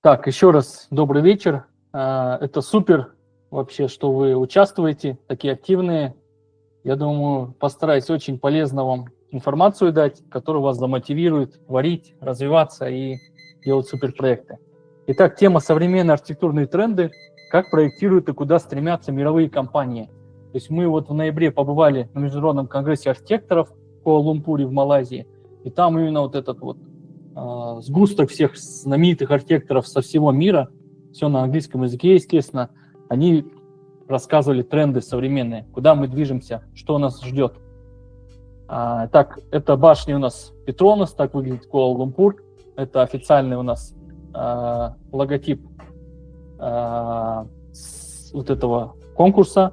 Так, еще раз добрый вечер. Это супер вообще, что вы участвуете, такие активные. Я думаю, постараюсь очень полезно вам информацию дать, которая вас замотивирует творить, развиваться и делать суперпроекты. Итак, тема «Современные архитектурные тренды. Как проектируют и куда стремятся мировые компании». То есть мы вот в ноябре побывали на Международном конгрессе архитекторов в Куала-Лумпуре в Малайзии, и там именно вот этот вот сгусток всех знаменитых архитекторов со всего мира, все на английском языке, естественно, они рассказывали тренды современные, куда мы движемся, что нас ждет. Так, это башня у нас Петронас, так выглядит Куала-Лумпур. Это официальный у нас логотип вот этого конкурса.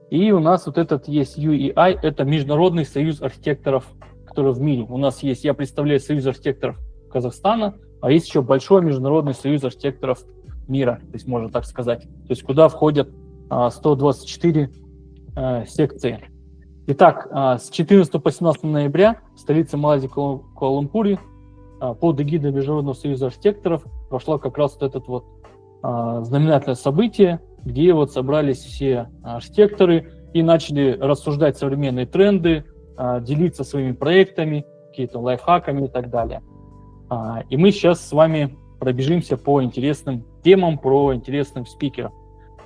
И у нас вот этот есть UEI, это Международный союз архитекторов, который в мире. У нас есть, я представляю союз архитекторов Казахстана, а есть еще большой Международный союз архитекторов мира, то есть можно так сказать, то есть куда входят 124 секции. Итак, с 14 по 17 ноября в столице Малайзии Куала-Лумпуре под эгидой Международного союза архитекторов прошло как раз вот это вот знаменательное событие, где вот собрались все архитекторы и начали рассуждать современные тренды, делиться своими проектами, какими-то лайфхаками и так далее. И мы сейчас с вами пробежимся по интересным темам, про интересных спикеров.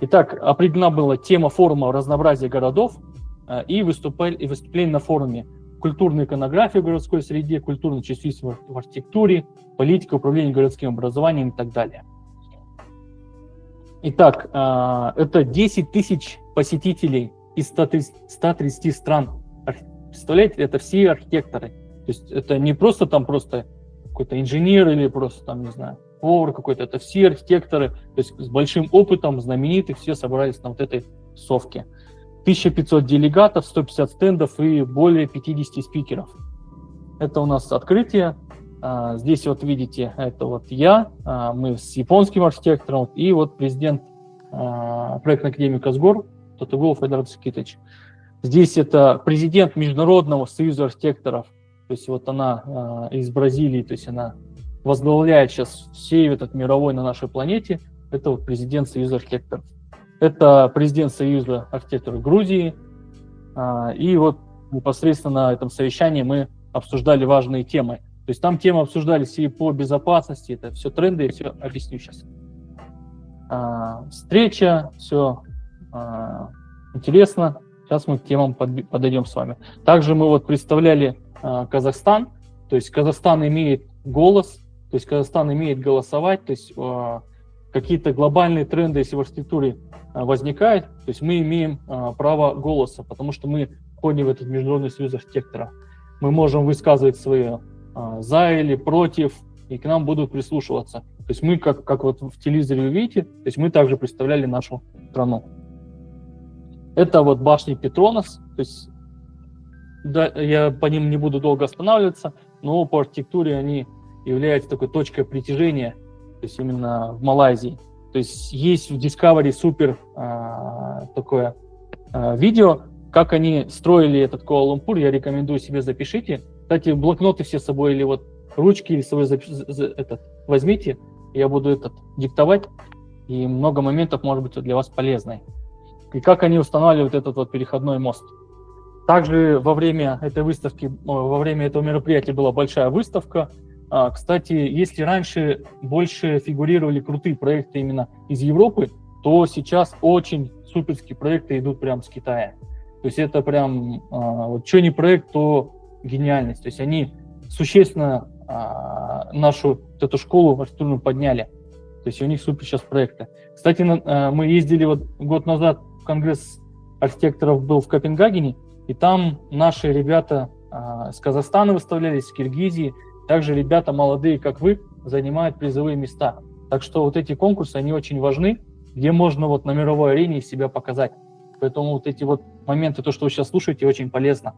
Итак, определена была тема форума «Разнообразие городов» и выступление на форуме «Культурная иконография в городской среде», «Культурная чувствительность в архитектуре», «Политика управления городским образованием» и так далее. Итак, это 10 тысяч посетителей из 130 стран. Представляете, это все архитекторы. То есть это не просто там просто какой-то инженер или просто там, не знаю, повар какой-то. Это все архитекторы, то есть с большим опытом, знаменитых, все собрались на вот этой тусовке. 1500 делегатов, 150 стендов и более 50 спикеров. Это у нас открытие. Здесь вот видите, это вот я, мы с японским архитектором, и вот президент проектной академии Казгор, Татугулов Айдар Цукитович. Здесь это президент Международного союза архитекторов, то есть вот она из Бразилии, то есть она возглавляет сейчас всей этот мировой на нашей планете, это вот президент союза архитекторов. Это президент союза архитекторов Грузии, и вот непосредственно на этом совещании мы обсуждали важные темы. То есть там темы обсуждались и по безопасности, это все тренды, я все объясню сейчас. Встреча, все интересно. Сейчас мы к темам подойдем с вами. Также мы вот представляли Казахстан, то есть Казахстан имеет голос, то есть Казахстан имеет голосовать, то есть какие-то глобальные тренды, если в архитектуре возникают, то есть мы имеем право голоса, потому что мы входим в этот Международный союз архитекторов. Мы можем высказывать свои за или против, и к нам будут прислушиваться. То есть мы, как вот в телевизоре вы видите, то есть мы также представляли нашу страну. Это вот башни Петронас, то есть да, я по ним не буду долго останавливаться, но по архитектуре они являются такой точкой притяжения, то есть именно в Малайзии. То есть есть в Discovery супер такое видео, как они строили этот Куала-Лумпур, я рекомендую себе запишите. Кстати, блокноты все с собой или вот ручки или свой возьмите, я буду диктовать, и много моментов может быть для вас полезной. И как они устанавливают этот вот переходной мост. Также во время этой выставки, во время этого мероприятия была большая выставка. Кстати, если раньше больше фигурировали крутые проекты именно из Европы, то сейчас очень суперские проекты идут прямо с Китая. То есть это прям, вот что не проект, то гениальность. То есть они существенно нашу вот эту школу архитектурную подняли. То есть у них супер сейчас проекты. Кстати, мы ездили вот год назад в конгресс архитекторов был в Копенгагене, и там наши ребята с Казахстана выставлялись, с Киргизии. Также ребята молодые, как вы, занимают призовые места. Так что вот эти конкурсы, они очень важны, где можно вот на мировой арене себя показать. Поэтому вот эти вот моменты, то, что вы сейчас слушаете, очень полезно.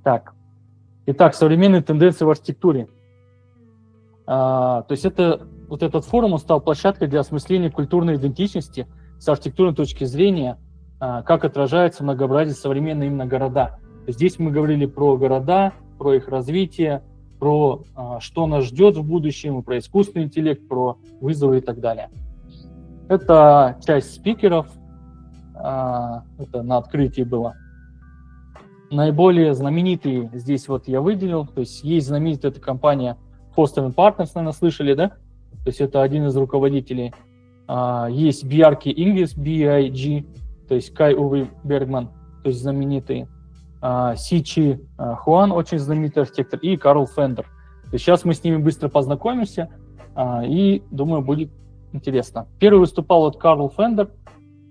Так. Итак, современные тенденции в архитектуре. То есть вот этот форум он стал площадкой для осмысления культурной идентичности с архитектурной точки зрения, как отражается многообразие современной именно города. Здесь мы говорили про города, про их развитие, про что нас ждет в будущем, про искусственный интеллект, про вызовы и так далее. Это часть спикеров, это на открытии было. Наиболее знаменитые здесь вот я выделил, то есть знаменитая эта компания Foster & Partners, наверное, слышали, да? То есть это один из руководителей. Есть Bjarke Ingves, BIG, то есть Кай Уве Бергман, то есть знаменитый. Сичи Хуан, очень знаменитый архитектор, и Карл Фендер. То есть сейчас мы с ними быстро познакомимся, и, думаю, будет интересно. Первый выступал вот Карл Фендер,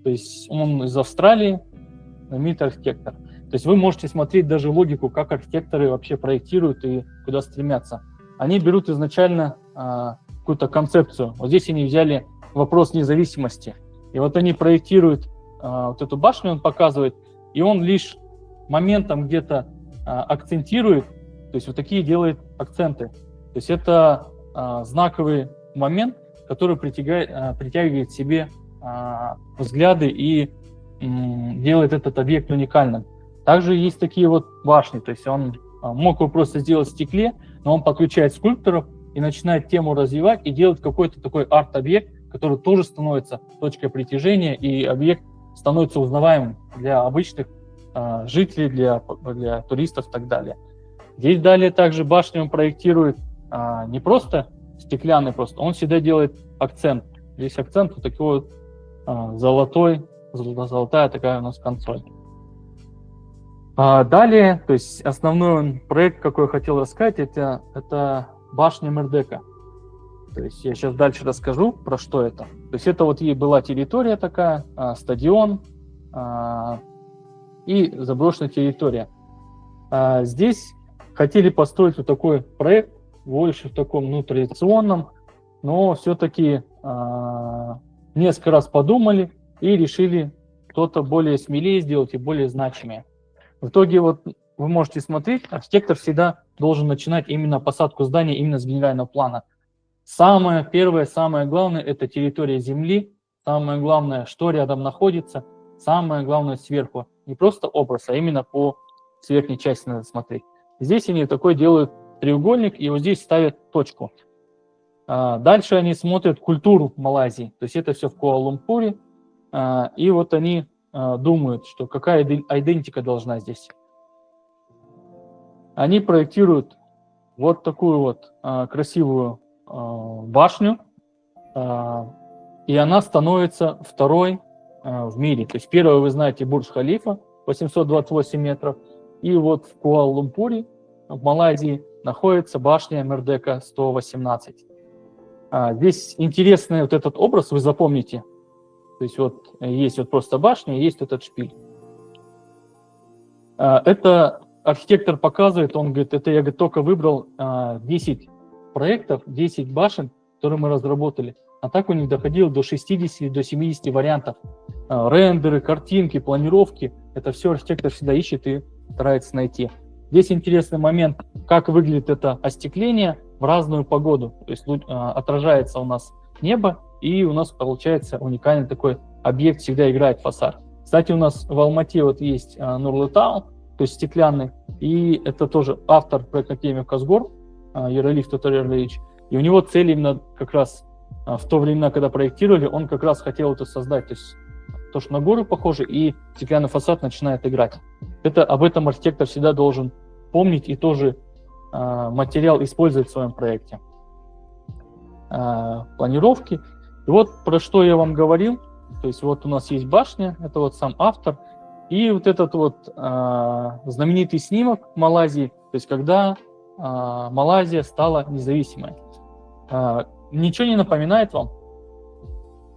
то есть он из Австралии, знаменитый архитектор. То есть вы можете смотреть даже логику, как архитекторы вообще проектируют и куда стремятся. Они берут изначально какую-то концепцию. Вот здесь они взяли вопрос независимости. И вот они проектируют вот эту башню, он показывает, и он лишь моментом где-то акцентирует, то есть вот такие делает акценты. То есть это знаковый момент, который притягивает к себе взгляды и делает этот объект уникальным. Также есть такие вот башни, то есть он мог его просто сделать в стекле, но он подключает скульпторов и начинает тему развивать и делать какой-то такой арт-объект, который тоже становится точкой притяжения, и объект становится узнаваемым для обычных жителей, для туристов и так далее. Здесь далее также башню он проектирует не просто стеклянный, он всегда делает акцент. Здесь акцент вот такой вот золотая такая у нас консоль. Далее, то есть основной проект, какой я хотел рассказать, это башня Мердека. То есть я сейчас дальше расскажу, про что это. То есть это вот ей была территория такая, стадион и заброшенная территория. Здесь хотели построить вот такой проект, больше в таком традиционном, но все-таки несколько раз подумали и решили что-то более смелее сделать и более значимое. В итоге вот вы можете смотреть, архитектор всегда должен начинать именно посадку здания именно с генерального плана. Самое первое, самое главное – это территория земли, самое главное, что рядом находится, самое главное сверху. Не просто образ, а именно по верхней части надо смотреть. Здесь они такой делают треугольник, и вот здесь ставят точку. Дальше они смотрят культуру Малайзии, то есть это все в Куала-Лумпуре, и вот они думают, что какая идентика должна здесь. Они проектируют вот такую вот красивую башню, и она становится второй в мире. То есть первый, вы знаете, Бурдж-Халифа, 828 метров, и вот в Куала-Лумпуре, в Малайзии, находится башня Мердека 118. Здесь интересный вот этот образ, вы запомните. То есть вот есть вот просто башня, есть этот шпиль. Это архитектор показывает, он говорит, это я только выбрал 10 проектов, 10 башен, которые мы разработали. А так у них доходило до 60, до 70 вариантов. Рендеры, картинки, планировки. Это все архитектор всегда ищет и старается найти. Здесь интересный момент, как выглядит это остекление в разную погоду. То есть отражается у нас небо, и у нас получается уникальный такой объект, всегда играет фасад. Кстати, у нас в Алмате вот есть Нурлы Таун, то есть стеклянный, и это тоже автор проекта Академии Казгор, Ералиев Тотар Ерлевич. И у него цель именно как раз в то время, когда проектировали, он как раз хотел это создать. То есть то, что на горы похоже, и стеклянный фасад начинает играть. Об этом архитектор всегда должен помнить и тоже материал использовать в своем проекте. Планировки. И вот про что я вам говорил. То есть вот у нас есть башня, это вот сам автор. И вот этот вот знаменитый снимок Малайзии, то есть когда Малайзия стала независимой. Ничего не напоминает вам?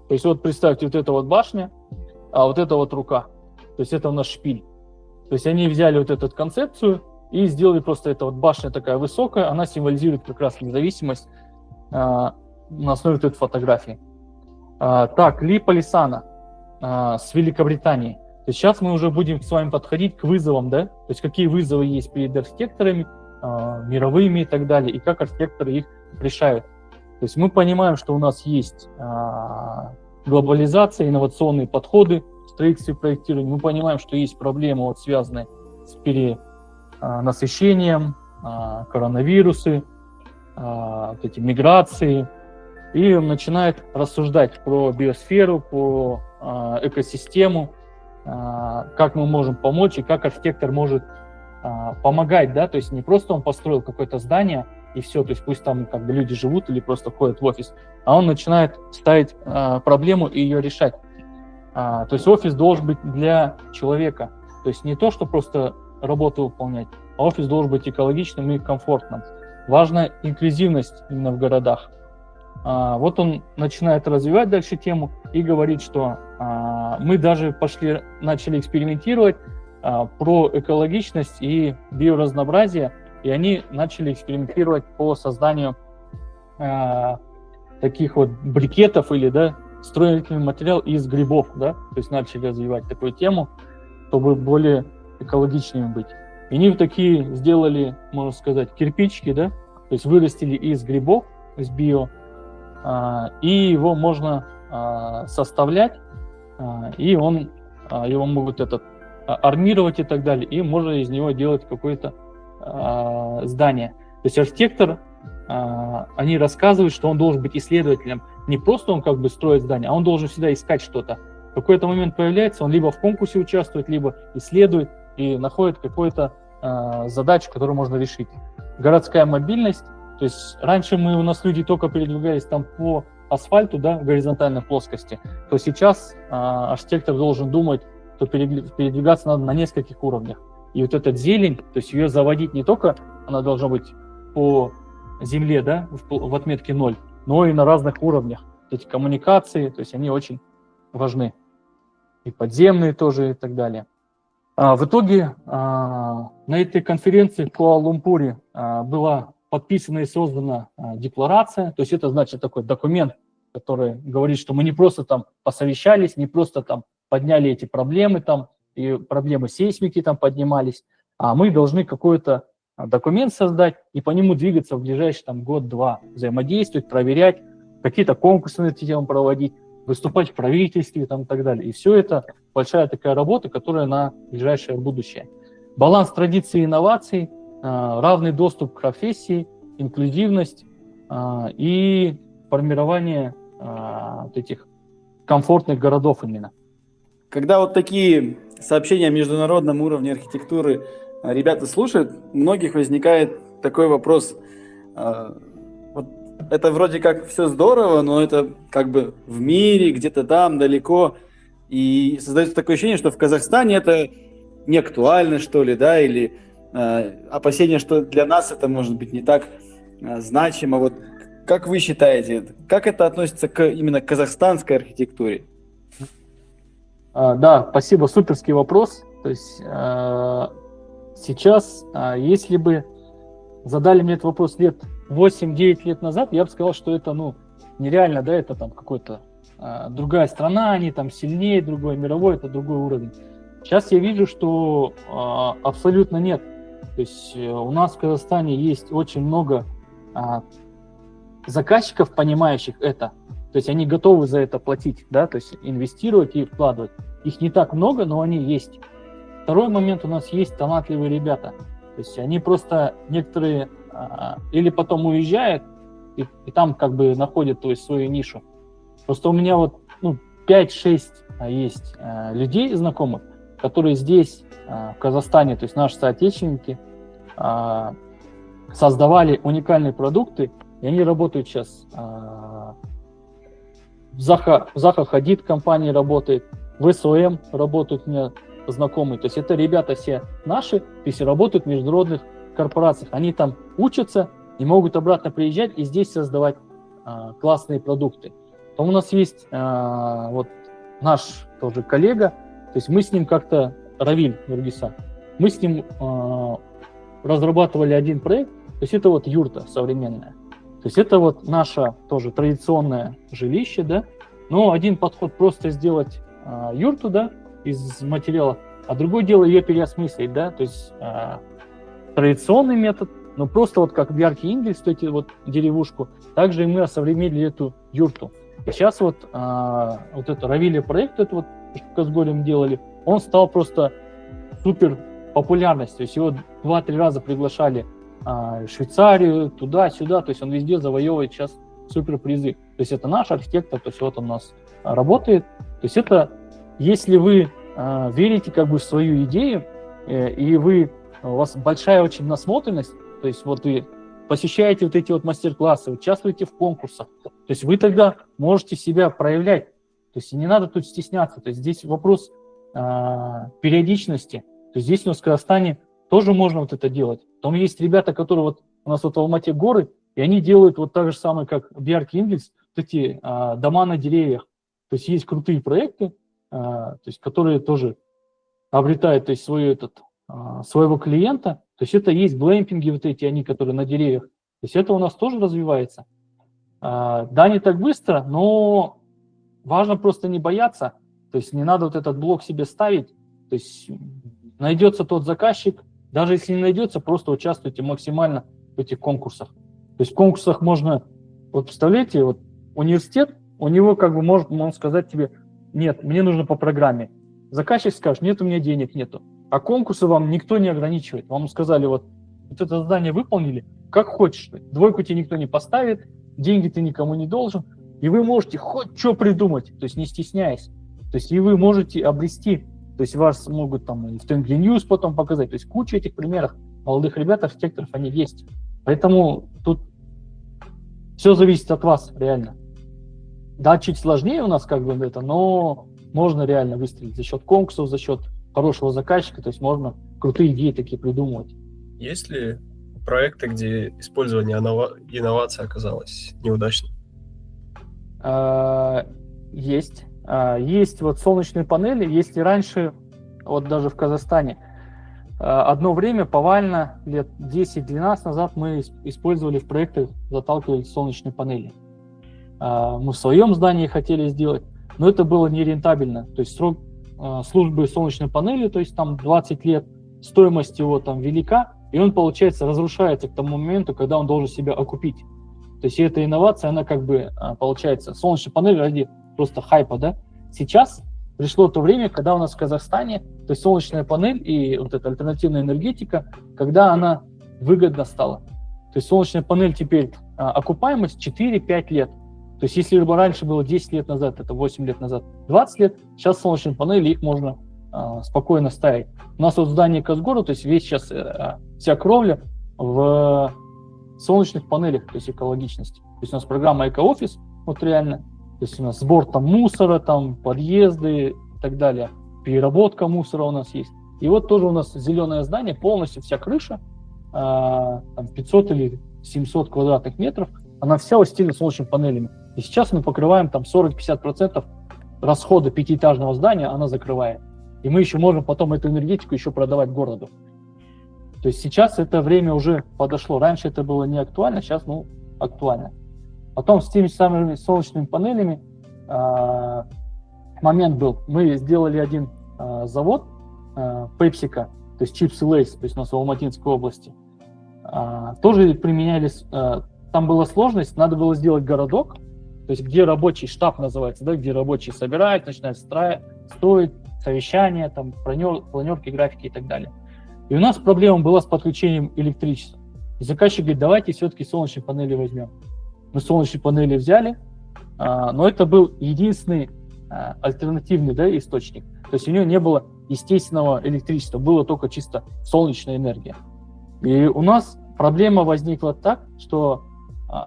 То есть вот представьте, вот эта вот башня, а вот эта вот рука. То есть это у нас шпиль. То есть они взяли вот эту концепцию и сделали просто эта вот башня такая высокая, она символизирует как раз независимость на основе вот этой фотографии. Так, Ли Палисана с Великобритании. То есть сейчас мы уже будем с вами подходить к вызовам, да? То есть какие вызовы есть перед архитекторами, мировыми и так далее, и как архитекторы их решают. То есть мы понимаем, что у нас есть глобализация, инновационные подходы в строительстве и проектировании. Мы понимаем, что есть проблемы, вот, связанные с насыщением, коронавирусы, вот эти миграции. И он начинает рассуждать про биосферу, про экосистему, как мы можем помочь и как архитектор может помогать, да, то есть не просто он построил какое-то здание и все, то есть пусть там как бы люди живут или просто ходят в офис, а он начинает ставить проблему и ее решать. То есть офис должен быть для человека, то есть не то, что просто работу выполнять, а офис должен быть экологичным и комфортным. Важна инклюзивность именно в городах. Вот он начинает развивать дальше тему и говорит, что мы даже начали экспериментировать про экологичность и биоразнообразие, и они начали экспериментировать по созданию таких вот брикетов или, да, строительный материал из грибов, да, то есть начали развивать такую тему, чтобы более экологичными быть. И они такие сделали, можно сказать, кирпичики, да, то есть вырастили из грибов, из био, и его можно составлять, и его могут армировать и так далее, и можно из него делать какое-то здание. То есть архитектор, они рассказывают, что он должен быть исследователем. Не просто он как бы строит здание, а он должен всегда искать что-то. В какой-то момент появляется, он либо в конкурсе участвует, либо исследует и находит какую-то задачу, которую можно решить. Городская мобильность. То есть раньше у нас люди только передвигались там по асфальту, да, в горизонтальной плоскости, то сейчас архитектор должен думать, что передвигаться надо на нескольких уровнях. И вот этот зелень, то есть ее заводить не только, она должна быть по земле, да, в отметке 0, но и на разных уровнях. Эти коммуникации, то есть они очень важны. И подземные тоже и так далее. В итоге на этой конференции в Куала-Лумпуре была подписана и создана декларация, то есть это значит такой документ, который говорит, что мы не просто там посовещались, не просто там подняли эти проблемы там, и проблемы сейсмики там поднимались, а мы должны какой-то документ создать и по нему двигаться в ближайший там год-два, взаимодействовать, проверять, какие-то конкурсы на эту тему проводить, выступать в правительстве там, и так далее. И все это большая такая работа, которая на ближайшее будущее. Баланс традиций и инноваций, равный доступ к профессии, инклюзивность и формирование вот этих комфортных городов именно. Когда вот такие сообщения о международном уровне архитектуры ребята слушают, у многих возникает такой вопрос. Вот это вроде как все здорово, но это как бы в мире, где-то там, далеко. И создается такое ощущение, что в Казахстане это не актуально, что ли, да, или опасение, что для нас это может быть не так значимо. Вот как вы считаете, как это относится именно к казахстанской архитектуре? Да, спасибо, суперский вопрос. То есть сейчас, если бы задали мне этот вопрос лет 8-9 лет назад, я бы сказал, что это нереально, да, это там какой-то другая страна, они там сильнее, другой мировой, это другой уровень. Сейчас я вижу, что абсолютно нет. То есть у нас в Казахстане есть очень много заказчиков, понимающих это. То есть они готовы за это платить, да, то есть инвестировать и вкладывать. Их не так много, но они есть. Второй момент, у нас есть талантливые ребята. То есть они просто некоторые или потом уезжают и там как бы находят, то есть, свою нишу. Просто у меня вот 5-6 есть людей знакомых, которые здесь, в Казахстане, то есть наши соотечественники, создавали уникальные продукты, и они работают сейчас. Заха Хадид компания работает, в СОМ работают у меня знакомые. То есть это ребята все наши, то есть работают в международных корпорациях. Они там учатся и могут обратно приезжать и здесь создавать классные продукты. Потом у нас есть вот наш тоже коллега, то есть мы с ним как-то, Равиль Нургиса, мы с ним разрабатывали один проект, то есть это вот юрта современная. То есть это вот наше тоже традиционное жилище, да, но один подход просто сделать юрту, да, из материалов, а другое дело ее переосмыслить, да, то есть традиционный метод, но просто вот как Бьярки Ингельс, эти вот деревушку, также и мы осовременили эту юрту. И сейчас вот это Равилия проект, это вот в Казгорем делали, он стал просто супер популярность. То есть его 2-3 раза приглашали в Швейцарию, туда-сюда. То есть он везде завоевывает сейчас суперпризы. То есть это наш архитектор, то есть вот он у нас работает. То есть это, если вы верите как бы в свою идею, и у вас большая очень насмотренность, то есть вот вы посещаете вот эти вот мастер-классы, участвуете в конкурсах, то есть вы тогда можете себя проявлять. То есть не надо тут стесняться. То есть здесь вопрос периодичности. То есть здесь у нас в Казахстане тоже можно вот это делать. Там есть ребята, которые вот у нас вот в Алмате горы, и они делают вот так же самое, как Bjarke Ingels, вот эти дома на деревьях. То есть есть крутые проекты, то есть которые тоже обретают, то есть своего клиента. То есть это есть глэмпинги вот эти, они, которые на деревьях. То есть это у нас тоже развивается. Да, не так быстро, но важно просто не бояться. То есть не надо вот этот блок себе ставить. То есть найдется тот заказчик, даже если не найдется, просто участвуйте максимально в этих конкурсах. То есть в конкурсах можно, вот представляете, вот университет, у него как бы может он сказать тебе, нет, мне нужно по программе. Заказчик скажет, нет, у меня денег нету. А конкурсы вам никто не ограничивает. Вам сказали, вот это задание выполнили, как хочешь. 2 тебе никто не поставит, деньги ты никому не должен. И вы можете хоть что придумать, то есть не стесняясь. То есть и вы можете обрести, то есть вас могут там в Tengri News потом показать. То есть куча этих примеров молодых ребят, архитекторов, они есть. Поэтому тут все зависит от вас, реально. Да, чуть сложнее у нас как бы это, но можно реально выстрелить за счет конкурсов, за счет хорошего заказчика, то есть можно крутые идеи такие придумывать. Есть ли проекты, где использование инноваций оказалось неудачным? Есть. Есть вот солнечные панели, есть и раньше, вот даже в Казахстане, одно время повально, лет 10-12 назад мы использовали в проектах, заталкивали солнечные панели. Мы в своем здании хотели сделать, но это было нерентабельно. То есть срок службы солнечной панели, то есть там 20 лет, стоимость его там велика, и он, получается, разрушается к тому моменту, когда он должен себя окупить. То есть эта инновация, она как бы, получается, солнечная панель ради просто хайпа, да? Сейчас пришло то время, когда у нас в Казахстане, то есть солнечная панель и вот эта альтернативная энергетика, когда она выгодна стала. То есть солнечная панель теперь окупаемость 4-5 лет. То есть если раньше было 10 лет назад, это 8 лет назад, 20 лет, сейчас солнечные панели, их можно спокойно ставить. У нас вот здание Казгору, то есть весь сейчас вся кровля в солнечных панелях, то есть экологичности. То есть у нас программа «Эко-офис», вот реально, то есть у нас сбор там мусора, там подъезды и так далее, переработка мусора у нас есть. И вот тоже у нас зеленое здание, полностью вся крыша, там 500 или 700 квадратных метров, она вся устелена солнечными панелями. И сейчас мы покрываем там 40-50% расхода пятиэтажного здания, она закрывает. И мы еще можем потом эту энергетику еще продавать городу. То есть сейчас это время уже подошло. Раньше это было не актуально, сейчас актуально. Потом с теми самыми солнечными панелями момент был. Мы сделали один завод PepsiCo, то есть Chips и Lays, то есть у нас в Алматинской области. Тоже применялись, там была сложность, надо было сделать городок, то есть где рабочий штаб называется, да, где рабочие собирают, начинают строить совещания, там, планерки, графики и так далее. И у нас проблема была с подключением электричества. И заказчик говорит, давайте все-таки солнечные панели возьмем. Мы солнечные панели взяли, но это был единственный альтернативный, да, источник. То есть у него не было естественного электричества, было только чисто солнечная энергия. И у нас проблема возникла так, что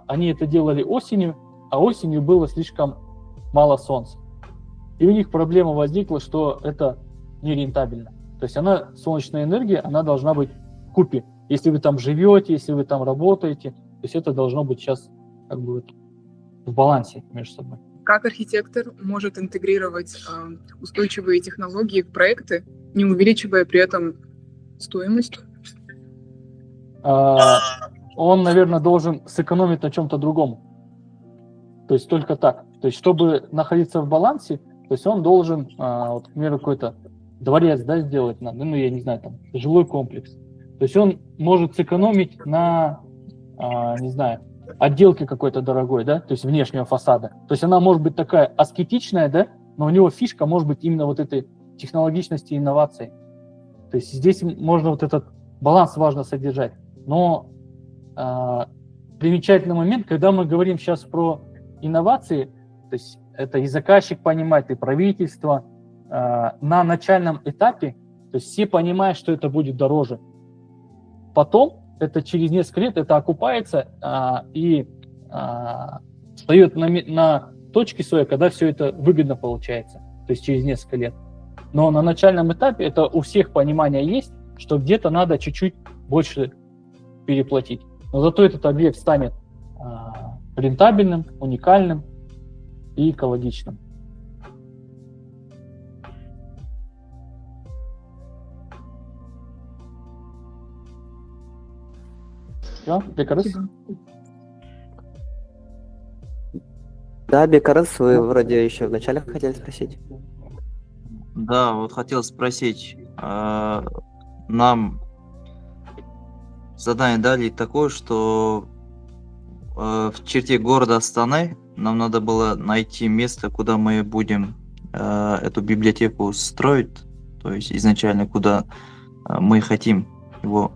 они это делали осенью, а осенью было слишком мало солнца. И у них проблема возникла, что это нерентабельно. То есть солнечная энергия, она должна быть вкупе. Если вы там живете, если вы там работаете, то есть это должно быть сейчас как бы в балансе между собой. Как архитектор может интегрировать устойчивые технологии в проекты, не увеличивая при этом стоимость? Он, наверное, должен сэкономить на чем-то другом. То есть только так. То есть чтобы находиться в балансе, то есть он должен, вот, к примеру, какой-то дворец, да, сделать, я не знаю, там, жилой комплекс. То есть он может сэкономить на, не знаю, отделке какой-то дорогой, да, то есть внешнего фасада. То есть она может быть такая аскетичная, да, но у него фишка может быть именно вот этой технологичности и инноваций. То есть здесь можно вот этот баланс важно содержать. Но примечательный момент, когда мы говорим сейчас про инновации, то есть это и заказчик понимает, и правительство, на начальном этапе, то есть все понимают, что это будет дороже. Потом, это через несколько лет, это окупается и встает на точке своей, когда все это выгодно получается, то есть через несколько лет. Но на начальном этапе это у всех понимание есть, что где-то надо чуть-чуть больше переплатить. Но зато этот объект станет рентабельным, уникальным и экологичным. Все, Бекарыс? Да, Бекарыс, вы вроде еще вначале хотели спросить. Да, вот хотел спросить, нам задание дали такое, что в черте города Астаны нам надо было найти место, куда мы будем эту библиотеку строить, то есть изначально куда мы хотим его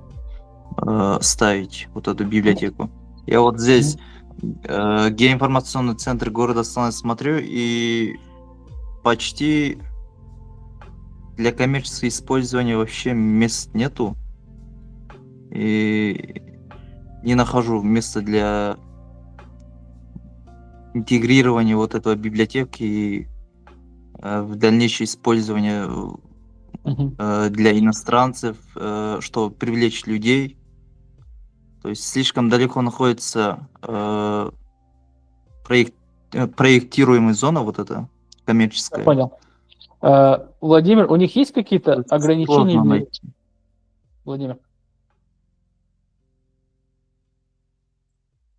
ставить, вот эту библиотеку. Я вот здесь геоинформационный центр города Астаны смотрю, и почти для коммерческого использования вообще мест нету. И не нахожу места для интегрирования вот этого библиотеки в дальнейшее использование для иностранцев, чтобы привлечь людей. То есть слишком далеко находится проектируемая зона, вот эта коммерческая. Я понял. Владимир, у них есть какие-то ограничения? Сложно найти. Владимир?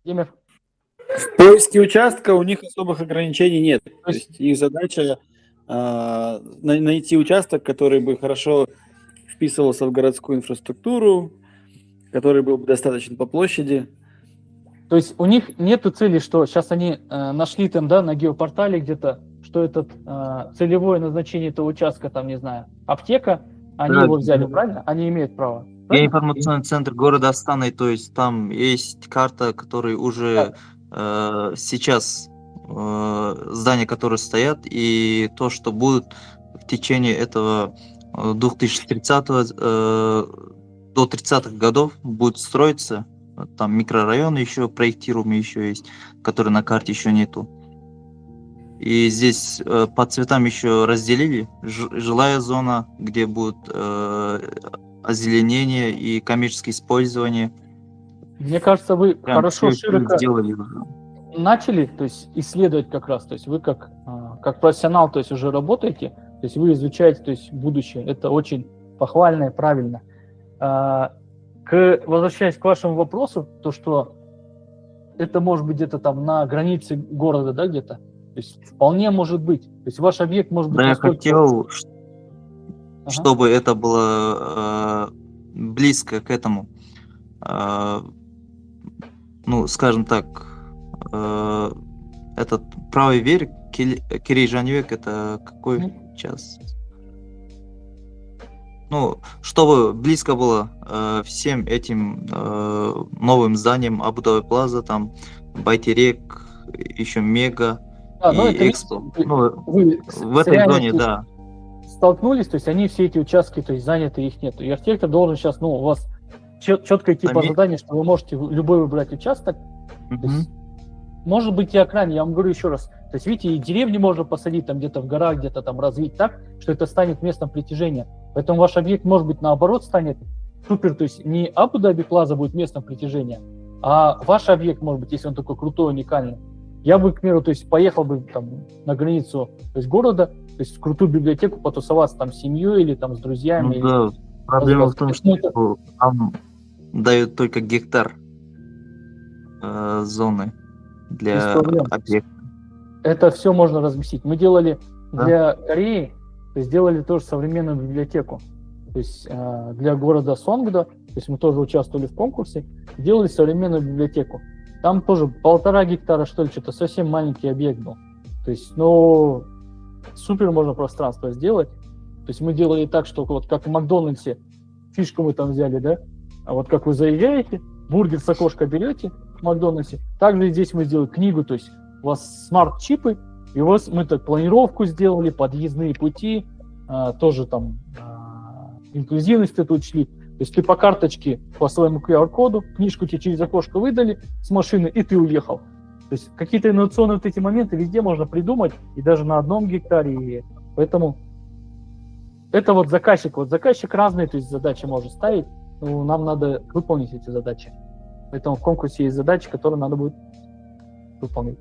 В поиске участка у них особых ограничений нет. То есть их задача найти участок, который бы хорошо вписывался в городскую инфраструктуру, который был бы достаточно по площади. То есть у них нету цели, что сейчас они нашли там, да, на геопортале где-то, что это целевое назначение этого участка, там, не знаю, аптека, они Да, его взяли, да. правильно? Они имеют право. Правильно? Геоинформационный центр города Астаны, то есть там есть карта, которая уже сейчас здания, которые стоят, и то, что будут в течение этого 2030 до 30-х годов будет строиться. Там микрорайоны еще проектируемые еще есть, которые на карте еще нету. И здесь по цветам еще разделили. Жилая зона, где будет озеленение и коммерческое использование. Мне кажется, вы Прям хорошо, всё широко сделали уже. начали, то есть исследовать как раз, то есть вы как профессионал, то есть уже работаете, то есть вы изучаете, то есть будущее. Это очень похвально и правильно. Возвращаясь к вашему вопросу, то что это может быть где-то там на границе города, да, где-то. То есть вполне может быть. То есть ваш объект может быть Да, я настолько... хотел, чтобы это было близко к этому. Ну, скажем так, этот правый берег, Керей Жанбек, это какой час? Ну, чтобы близко было всем этим новым зданиям, Абу-Даби Плаза, там, Байтерек, еще Мега и Экспо. Вы В этой зоне, да. столкнулись, то есть они все эти участки, то есть заняты, их нет. И архитектор должен сейчас, у вас четко идти по заданию, что вы можете любой выбрать участок. То есть, может быть и окраин, я вам говорю еще раз. То есть, видите, и деревни можно посадить там где-то в горах, где-то там развить так, что это станет местом притяжения. Поэтому ваш объект, может быть, наоборот станет супер, то есть не Абу-Даби Плаза будет местом притяжения, а ваш объект, может быть, если он такой крутой, уникальный. Я бы, к примеру, то есть поехал бы там на границу, то есть города, то есть в крутую библиотеку потусоваться там с семьей или там с друзьями. Ну, да, проблема в том, что там дают только гектар зоны для объекта. Это все можно разместить. Мы делали для Кореи, то есть сделали тоже современную библиотеку. То есть для города Сонгда, то есть мы тоже участвовали в конкурсе, делали современную библиотеку. Там тоже 1,5 гектара, что ли, что-то совсем маленький объект был. То есть, супер можно пространство сделать. То есть мы делали так, что вот как в Макдональдсе, фишку мы там взяли, да? А вот как вы заезжаете, бургер с окошка берете в Макдональдсе, также здесь мы сделали книгу, то есть у вас смарт-чипы, и у вас мы так планировку сделали, подъездные пути, тоже там инклюзивность это учли. То есть ты по карточке, по своему QR-коду, книжку тебе через окошко выдали с машины, и ты уехал. То есть какие-то инновационные вот эти моменты везде можно придумать, и даже на одном гектаре. И поэтому это вот заказчик разные, то есть задачи может ставить, но нам надо выполнить эти задачи. Поэтому в конкурсе есть задачи, которые надо будет выполнить.